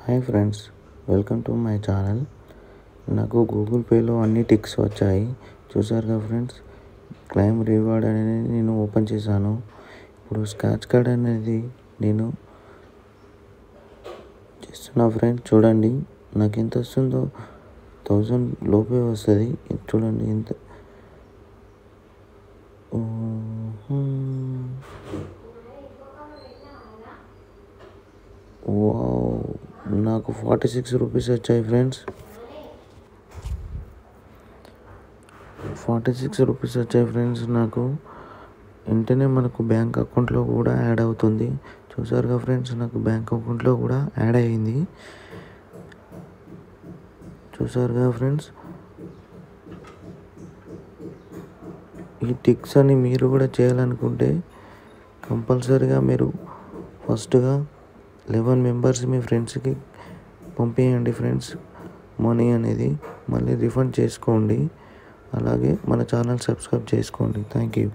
Hi friends, welcome to my channel. నాకు Google పేలో అన్ని టిక్స్ వచ్చాయి. చూసారుగా ఫ్రెండ్స్, క్లైమ్ రివార్డ్ అనేది నేను ఓపెన్ చేశాను. ఇప్పుడు స్క్రాచ్ కార్డ్ అనేది నేను చేస్తున్నా ఫ్రెండ్స్. చూడండి నాకు ఎంత వస్తుందో, 1000 లోపే వస్తుంది. చూడండి ఎంత. నాకు 46 రూపీస్ వచ్చాయి ఫ్రెండ్స్. 46 రూపీస్ వచ్చాయి ఫ్రెండ్స్. నాకు వెంటనే మనకు బ్యాంక్ అకౌంట్లో కూడా యాడ్ అవుతుంది. చూసారుగా ఫ్రెండ్స్, నాకు బ్యాంక్ అకౌంట్లో కూడా యాడ్ అయ్యింది. చూసారుగా ఫ్రెండ్స్, ఈ టిక్స్ అని మీరు కూడా చేయాలనుకుంటే కంపల్సరీగా మీరు ఫస్ట్గా 11 మెంబర్స్ మీ ఫ్రెండ్స్కి పంపేయండి ఫ్రెండ్స్. మనీ అనేది మళ్ళీ రిఫండ్ చేసుకోండి. అలాగే మన ఛానల్ సబ్స్క్రైబ్ చేసుకోండి. Thank you.